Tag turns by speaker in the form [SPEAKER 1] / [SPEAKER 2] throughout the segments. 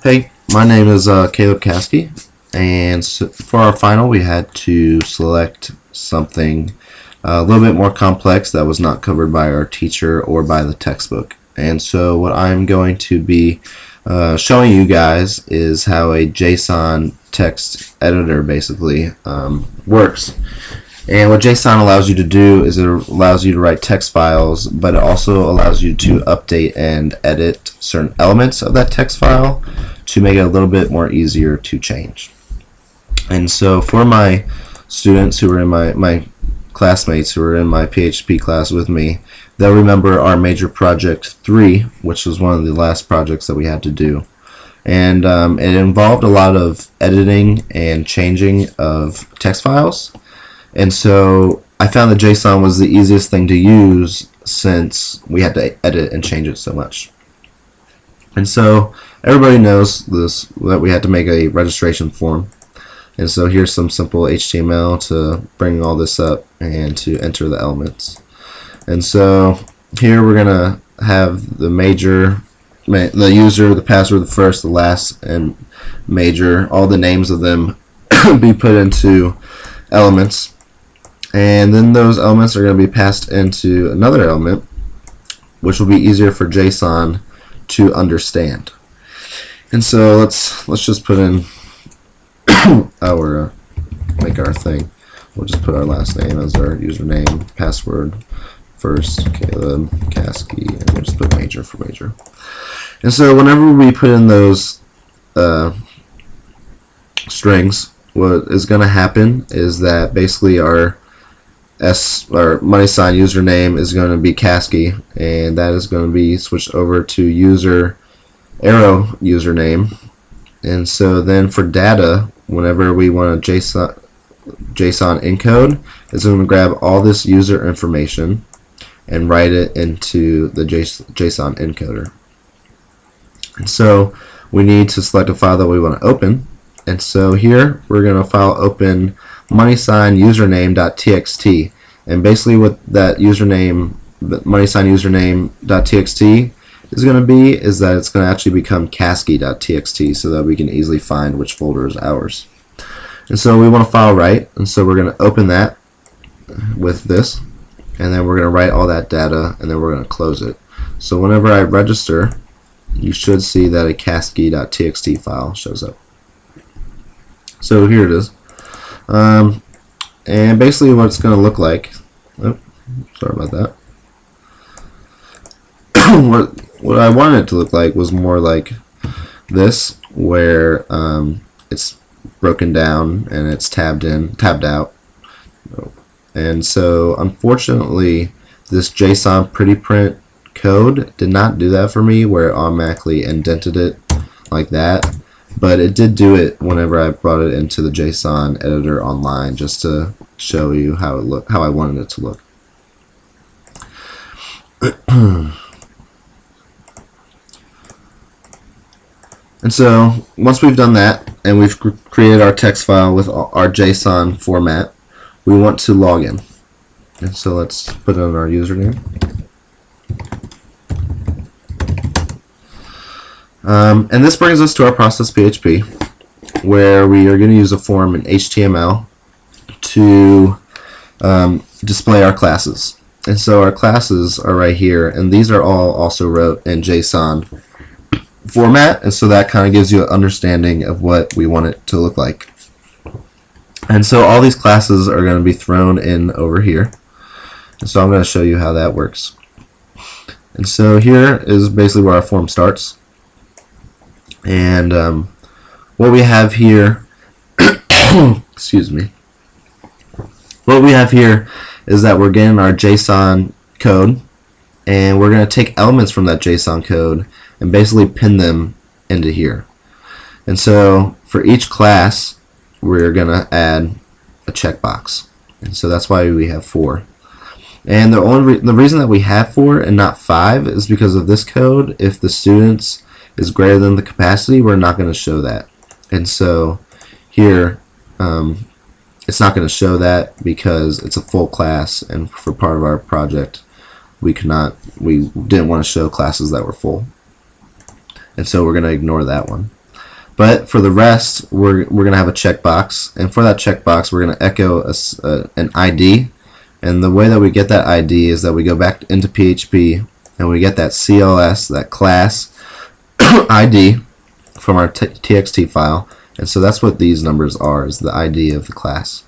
[SPEAKER 1] Hey, my name is Caleb Caskey, and for our final, we had to select something a little bit more complex that was not covered by our teacher or by the textbook. And so, what I'm going to be showing you guys is how a JSON text editor basically works. And what JSON allows you to do is it allows you to write text files, but it also allows you to update and edit certain elements of that text file to make it a little bit more easier to change. And so for my students who are in my classmates who are in my PHP class with me, they'll remember our major project 3, which was one of the last projects that we had to do. And it involved a lot of editing and changing of text files. And so I found that JSON was the easiest thing to use since we had to edit and change it so much. And so everybody knows this, that we had to make a registration form. And so here's some simple HTML to bring all this up and to enter the elements. And so here we're going to have the major, the user, the password, the first, the last, and major, all the names of them be put into elements. And then those elements are going to be passed into another element, which will be easier for JSON to understand. And so let's just put in our make our thing. We'll just put our last name as our username, password, first Caleb Caskey, and we'll just put major for major. And so whenever we put in those strings, what is going to happen is that basically our money sign username is going to be Caskey, and that is going to be switched over to user arrow username. And so then for data, whenever we want a JSON encode, it's going to grab all this user information and write it into the JSON encoder. And so we need to select a file that we want to open. And so here we're going to file open money sign username.txt, and basically what that username, money sign username.txt is going to be is that it's going to actually become caskey.txt so that we can easily find which folder is ours. And so we want to file write, and so we're going to open that with this, and then we're going to write all that data, and then we're going to close it. So whenever I register, you should see that a caskey.txt file shows up. So here it is. And basically what it's going to look like, sorry about that. what I wanted it to look like was more like this, where it's broken down and it's tabbed out. And so unfortunately this JSON pretty print code did not do that for me, where it automatically indented it like that. But it did do it whenever I brought it into the JSON editor online, just to show you how I wanted it to look. And so once we've done that and we've created our text file with our JSON format, we want to log in. And so let's put in our username. And this brings us to our process PHP, where we are going to use a form in HTML to display our classes. And so our classes are right here, and these are all also wrote in JSON format, and so that kind of gives you an understanding of what we want it to look like. And so all these classes are going to be thrown in over here. And so I'm going to show you how that works. And so here is basically where our form starts. And what we have here, excuse me, what we have here is that we're getting our JSON code, and we're going to take elements from that JSON code and basically pin them into here. And so for each class, we're going to add a checkbox. And so that's why we have 4. And the reason that we have 4 and not 5 is because of this code. If the students is greater than the capacity, we're not going to show that. And so here it's not going to show that because it's a full class, and for part of our project we didn't want to show classes that were full. And so we're going to ignore that one. But for the rest, we're going to have a checkbox, and for that checkbox, we're going to echo an ID. And the way that we get that ID is that we go back into PHP and we get that CLS, that class ID from our txt file. And so that's what these numbers are, is the ID of the class.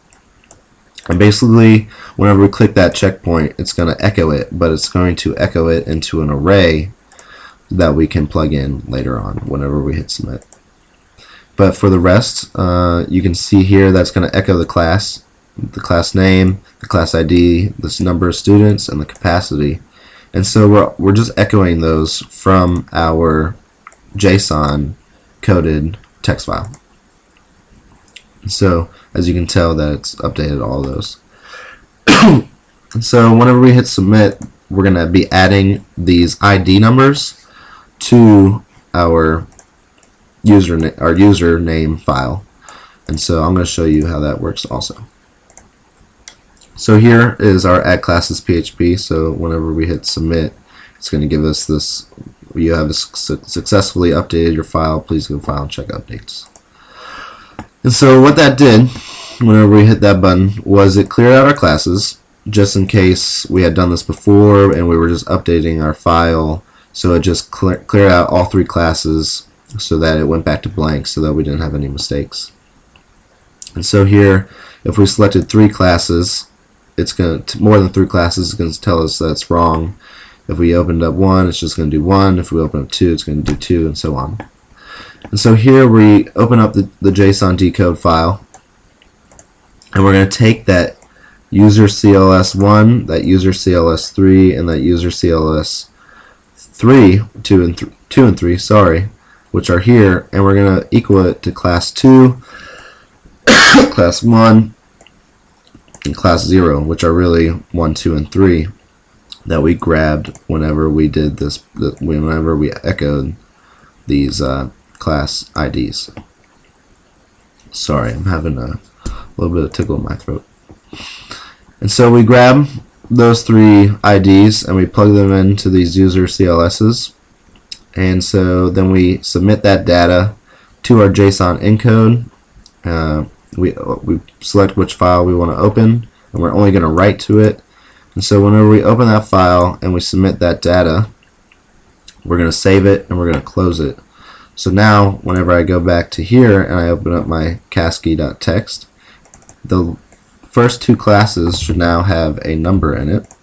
[SPEAKER 1] And basically, whenever we click that checkpoint, it's going to echo it, but it's going to echo it into an array that we can plug in later on whenever we hit submit. But for the rest, you can see here that's going to echo the class name, the class ID, this number of students, and the capacity. And so we're just echoing those from our JSON coded text file. So as you can tell, that it's updated all of those. So whenever we hit submit, we're going to be adding these ID numbers to our username file. And so I'm going to show you how that works also. So here is our add classes PHP. So whenever we hit submit, it's going to give us this: you have successfully updated your file. Please go file and check updates. And so what that did whenever we hit that button was it cleared out our classes, just in case we had done this before and we were just updating our file. So it just cleared out all 3 classes so that it went back to blank, so that we didn't have any mistakes. And so here, if we selected 3 classes, it's going to, more than 3 classes, it's going to tell us that's wrong. If we opened up 1, it's just going to do 1. If we open up 2, it's going to do 2, and so on. And so here we open up the JSON decode file, and we're going to take that user CLS1, that user CLS3, and that user CLS3, 2 and 3, sorry, which are here, and we're going to equal it to class 2, class 1, and class 0, which are really 1, 2, and 3 that we grabbed whenever we did this, whenever we echoed these class IDs. Sorry, I'm having a little bit of tickle in my throat. And so we grab those 3 IDs and we plug them into these user CLSs. And so then we submit that data to our JSON encode. We select which file we want to open, and we're only going to write to it. And so whenever we open that file and we submit that data, we're going to save it and we're going to close it. So now whenever I go back to here and I open up my casky.txt, the first 2 classes should now have a number in it,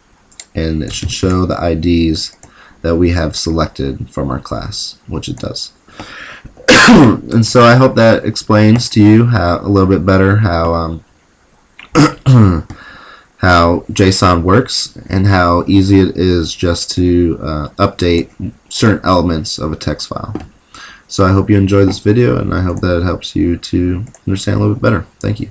[SPEAKER 1] and it should show the IDs that we have selected from our class, which it does. And so I hope that explains to you a little bit better how how JSON works and how easy it is just to update certain elements of a text file. So I hope you enjoyed this video, and I hope that it helps you to understand a little bit better. Thank you.